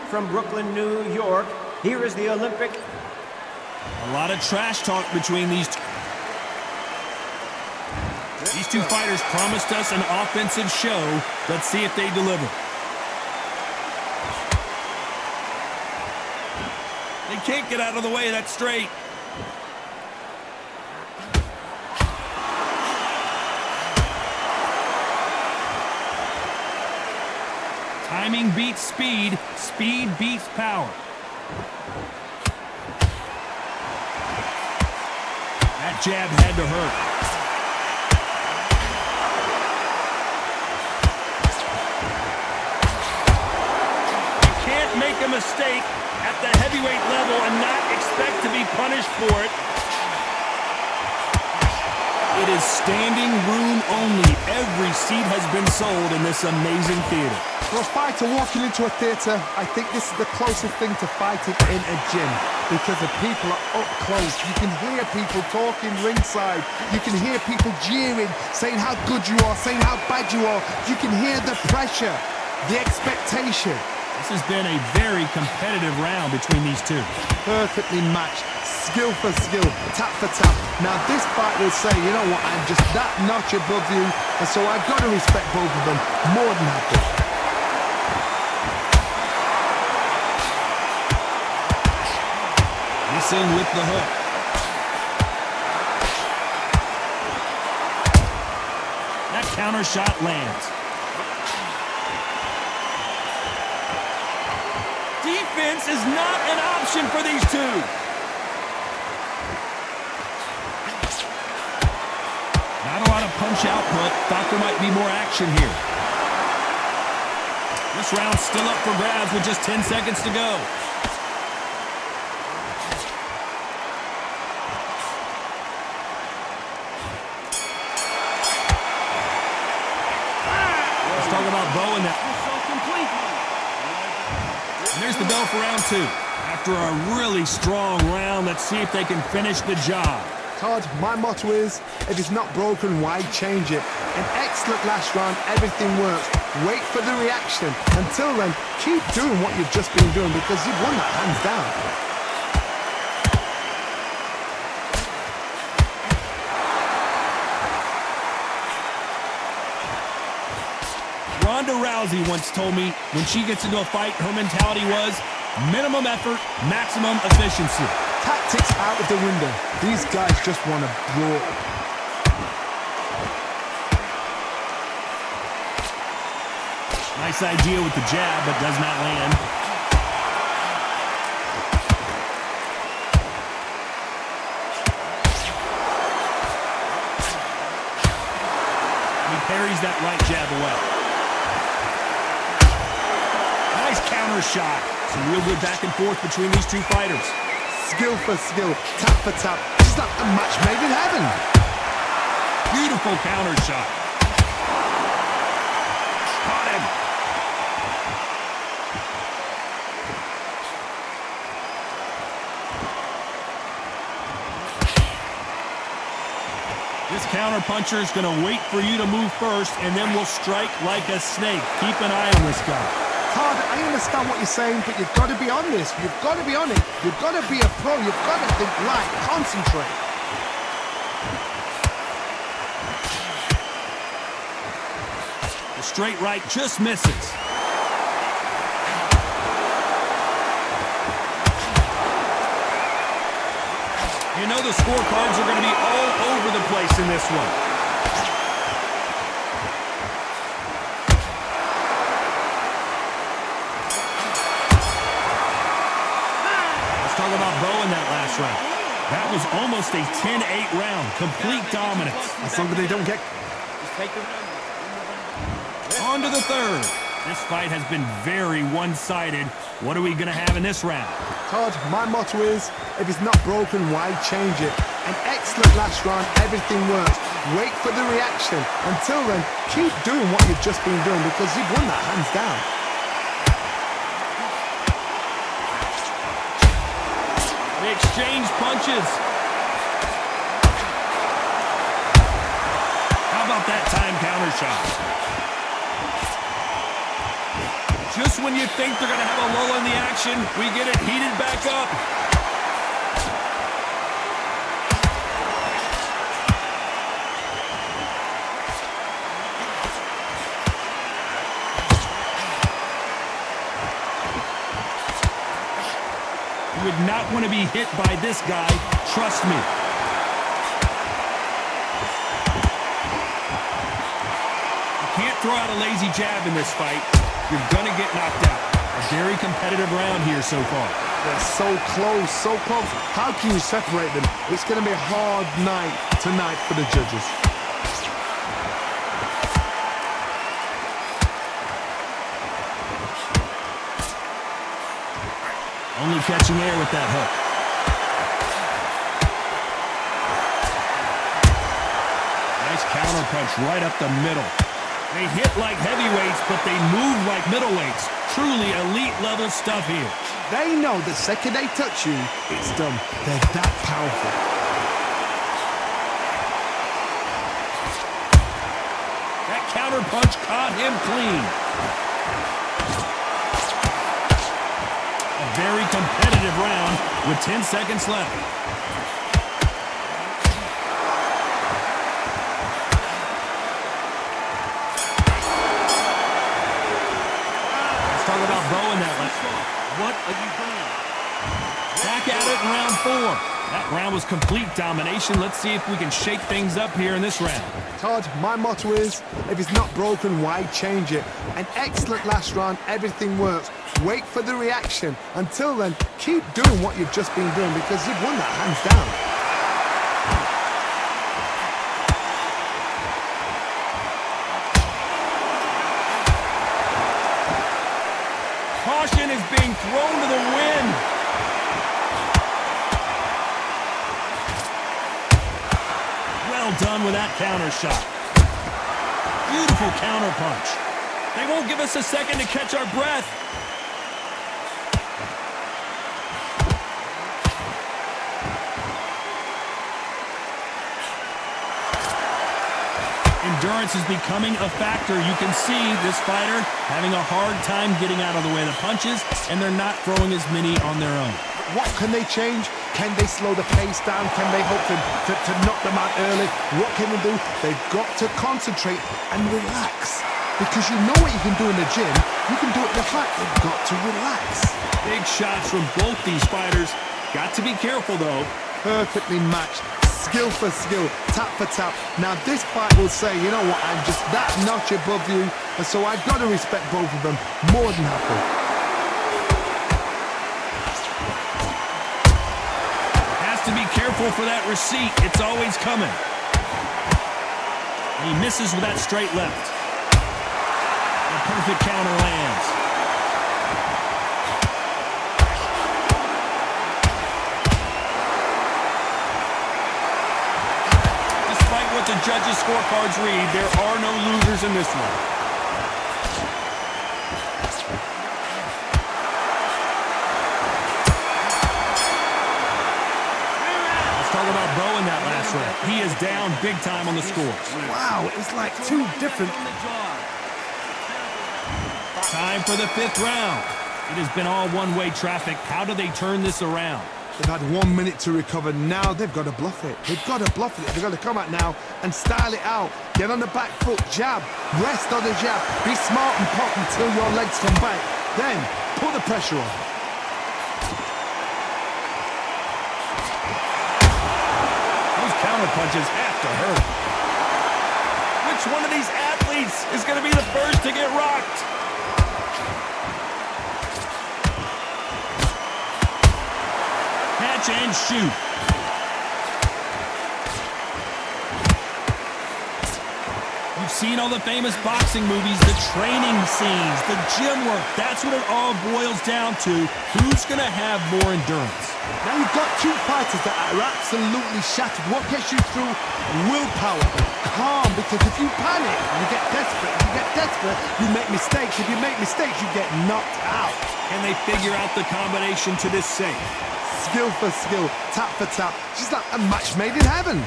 from Brooklyn, New York, here is the Olympic. A lot of trash talk between these two. These two fighters promised us an offensive show. Let's see if they deliver. They can't get out of the way of that straight. Timing beats speed. Speed beats power. That jab had to hurt. You can't make a mistake at the heavyweight level and not expect to be punished for it. It is standing room only. Every seat has been sold in this amazing theater. For a fighter walking into a theater, I think this is the closest thing to fighting in a gym because the people are up close. You can hear people talking ringside. You can hear people jeering, saying how good you are, saying how bad you are. You can hear the pressure, the expectation. This has been a very competitive round between these two. Perfectly matched, skill for skill, tap for tap. Now this fight will say, you know what, I'm just that notch above you, and so I've got to respect both of them more than happy. Missing with the hook. That counter shot lands. Defense is not an option for these two. Not a lot of punch output. Thought there might be more action here. This round's still up for grabs with just 10 seconds to go. Let's talk about Bowe and that. And there's the bell for round two. After a really strong round, let's see if they can finish the job. Todd, my motto is, if it's not broken, why change it? An excellent last round, everything works. Wait for the reaction. Until then, keep doing what you've just been doing because you've won that hands down. Ronda Rousey once told me when she gets into a fight, her mentality was minimum effort, maximum efficiency. Tactics out of the window. These guys just want to brawl. Nice idea with the jab, but does not land. He parries that right jab away. Nice counter shot. Some real good back and forth between these two fighters. Skill for skill, tap for tap. It's like a match made in heaven. Beautiful counter shot. Caught him. This counter puncher is going to wait for you to move first, and then will strike like a snake. Keep an eye on this guy. Todd, I understand what you're saying, but you've got to be on this. You've got to be on it. You've got to be a pro. You've got to think right. Concentrate. The straight right just misses. You know the scorecards are going to be all over the place in this one. Talk about Bowe in that last round. That was almost a 10-8 round. Complete dominance. As long as they don't get... On to the third. This fight has been very one-sided. What are we going to have in this round? Todd, my motto is, if it's not broken, why change it? An excellent last round, everything works. Wait for the reaction. Until then, keep doing what you've just been doing because you've won that hands down. They exchange punches. How about that time counter shot? Just when you think they're going to have a lull in the action. We get it heated back up. You would not want to be hit by this guy. Trust me. You can't throw out a lazy jab in this fight. You're going to get knocked out. A very competitive round here so far. They're so close, so close. How can you separate them? It's going to be a hard night tonight for the judges. Only catching air with that hook. Nice counter punch right up the middle. They hit like heavyweights, but they move like middleweights. Truly elite level stuff here. They know the second they touch you, it's done. They're that powerful. That counter punch caught him clean. A very competitive round with 10 seconds left. Let's talk about Bowe in that last one. What are you doing? Back at it in round 4. That round was complete domination. Let's see if we can shake things up here in this round. Todd, my motto is, if it's not broken, why change it? An excellent last round, everything works. Wait for the reaction. Until then, keep doing what you've just been doing because you've won that hands down. Caution is being thrown to the wind. Well done with that counter shot. Beautiful counter punch. They won't give us a second to catch our breath. Endurance is becoming a factor. You can see this fighter having a hard time getting out of the way of the punches, and they're not throwing as many on their own. What can they change? Can they slow the pace down? Can they hope to knock them out early? What can they do? They've got to concentrate and relax. Because you know what you can do in the gym, you can do it in the fight. They've got to relax. Big shots from both these fighters. Got to be careful, though. Perfectly matched. Skill for skill, tap for tap. Now this fight will say, you know what, I'm just that notch above you, and so I've got to respect both of them more than happy. Has to be careful for that receipt. It's always coming. He misses with that straight left. A perfect counter lands. What the judges' scorecards read, there are no losers in this one. Let's talk about Bowe in that last round. He is down big time on the scores. Wow, it's like two different... Time for the 5th round. It has been all one-way traffic. How do they turn this around? They've had 1 minute to recover. Now they've got to bluff it. They've got to bluff it. They've got to come out now and style it out. Get on the back foot, jab, rest on the jab. Be smart and pop until your legs come back. Then put the pressure on. Those counter punches have to hurt. Which one of these athletes is going to be the first to get rocked? Catch and shoot. You've seen all the famous boxing movies, the training scenes, the gym work. That's what it all boils down to. Who's going to have more endurance? Now you've got two fighters that are absolutely shattered. What gets you through? Willpower. Calm, because if you panic, you get desperate. If you get desperate, you make mistakes. If you make mistakes, you get knocked out. Can they figure out the combination to this safe? Skill for skill, tap for tap. She's like a match made in heaven.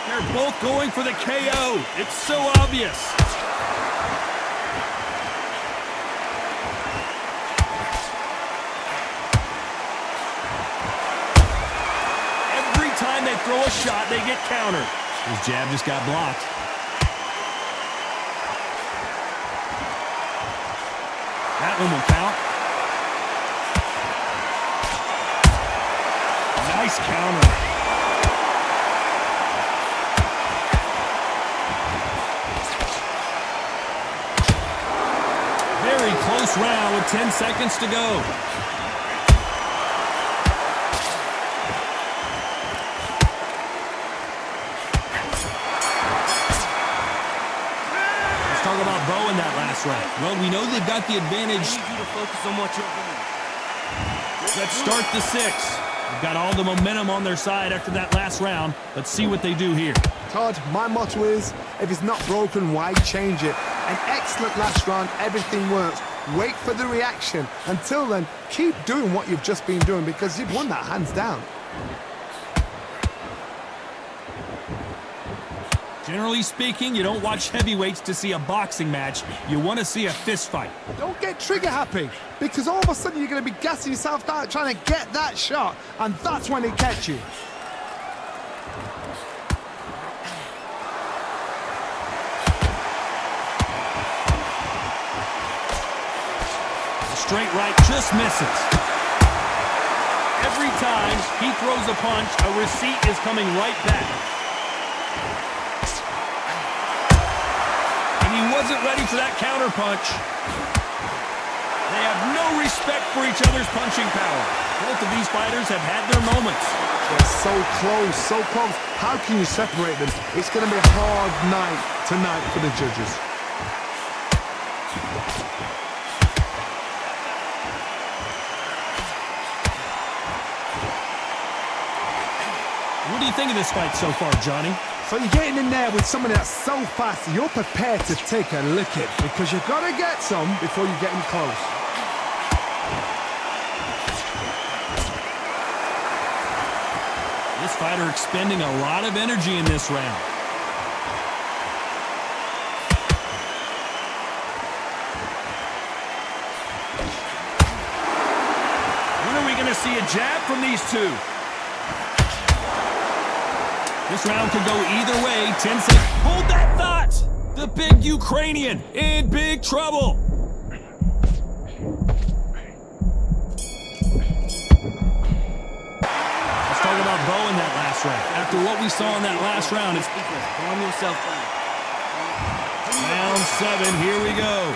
They're both going for the KO. It's so obvious. get countered. His jab just got blocked. That one will count. Nice counter. Very close round with 10 seconds to go. Let's talk about Bowe in that last round. Well, we know they've got the advantage. I need you to focus on what you're doing. Let's start the 6. They've got all the momentum on their side after that last round. Let's see what they do here. Todd, my motto is, if it's not broken, why change it? An excellent last round, everything works. Wait for the reaction. Until then, keep doing what you've just been doing because you've won that hands down. Generally speaking, you don't watch heavyweights to see a boxing match. You want to see a fist fight. Don't get trigger happy because all of a sudden you're going to be gassing yourself out trying to get that shot, and that's when it gets you. Straight right just misses. Every time he throws a punch, a receipt is coming right back. And he wasn't ready for that counter punch. They have no respect for each other's punching power. Both of these fighters have had their moments. They're so close, so close. How can you separate them? It's going to be a hard night tonight for the judges. What do you think of this fight so far, Johnny? So you're getting in there with someone that's so fast, you're prepared to take a licking because you've got to get some before you get in close. This fighter expending a lot of energy in this round. When are we going to see a jab from these two? This round could go either way. 10 seconds. Hold that thought! The big Ukrainian in big trouble. Let's talk about Bowe in that last round. After what we saw in that last round, it's Calm yourself down. round 7. Here we go.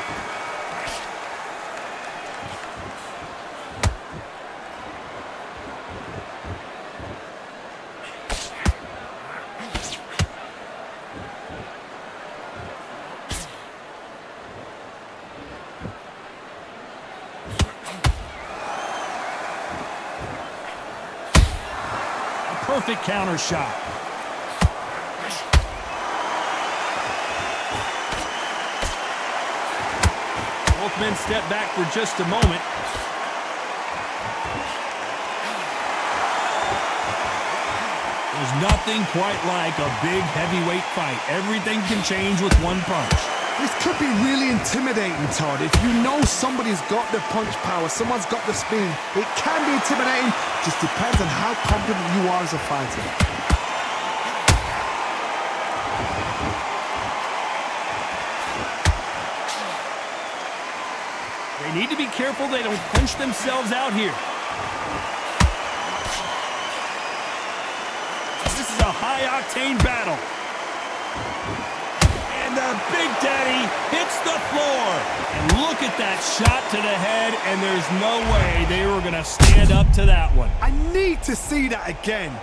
Perfect counter shot. Both men step back for just a moment. There's nothing quite like a big heavyweight fight. Everything can change with one punch. This could be really intimidating, Todd. If you know somebody's got the punch power, someone's got the speed, it can be intimidating. Just depends on how confident you are as a fighter. They need to be careful they don't punch themselves out here. This is a high-octane battle. And the Big Daddy hits the floor. And look at that shot to the head, and there's no way they were going to stand up to that one. I need to see that again. 1,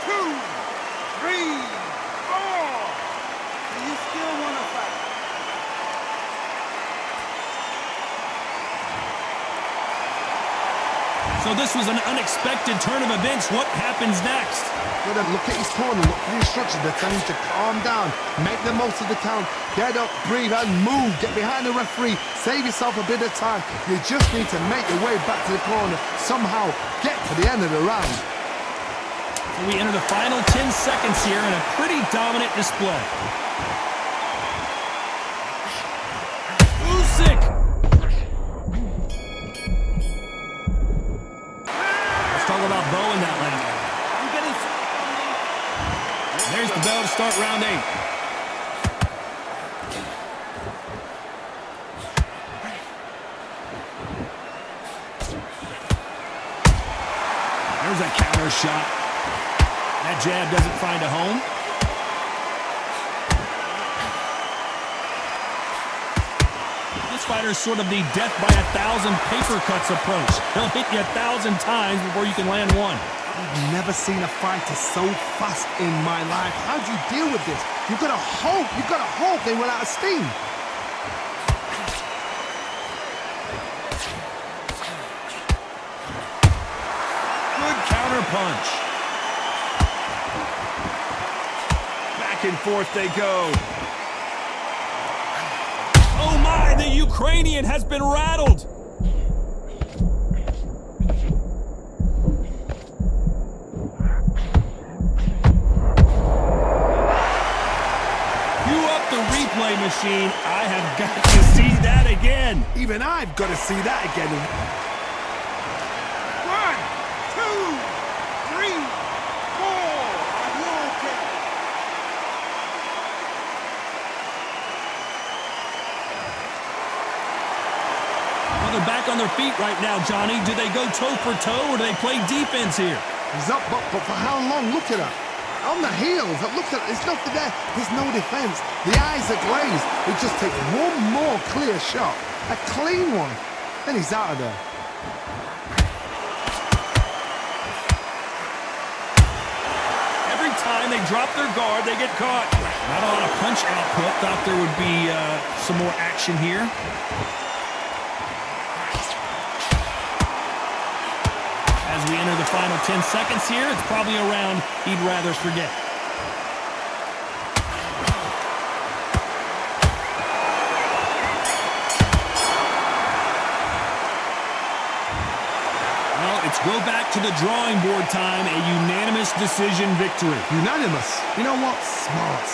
2, 3, 4. Do you still want to fight? So this was an unexpected turn of events. What happens next? Gotta look at his corner, look at the instructions. They're telling him to calm down, make the most of the count, get up, breathe, and move. Get behind the referee, save yourself a bit of time. You just need to make your way back to the corner, somehow get to the end of the round. So we enter the final 10 seconds here in a pretty dominant display. Usyk! Let's talk about Bowe in that bell to start round 8. There's a counter shot. That jab doesn't find a home. This fighter is sort of the death by 1,000 paper cuts approach. He'll hit you 1,000 times before you can land one. I've never seen a fighter so fast in my life. How do you deal with this? You've got to hope they run out of steam. Good counter punch. Back and forth they go. Oh my, the Ukrainian has been rattled. Cue up the replay machine. I have got to see that again. Even I've got to see that again. 1, 2, 3, 4. Are you okay? Well, they're back on their feet right now, Johnny. Do they go toe for toe or do they play defense here? He's up, but for how long? Look at her. On the heels. Look at there's nothing there. There's no defense. The eyes are glazed. He just takes one more clear shot. A clean one. Then he's out of there. Every time they drop their guard, they get caught. Not a lot of punch output. Thought there would be some more action here. As we enter the final 10 seconds here, it's probably a round he'd rather forget. Well, it's go back to the drawing board time, a unanimous decision victory. Unanimous. You know what? Smart.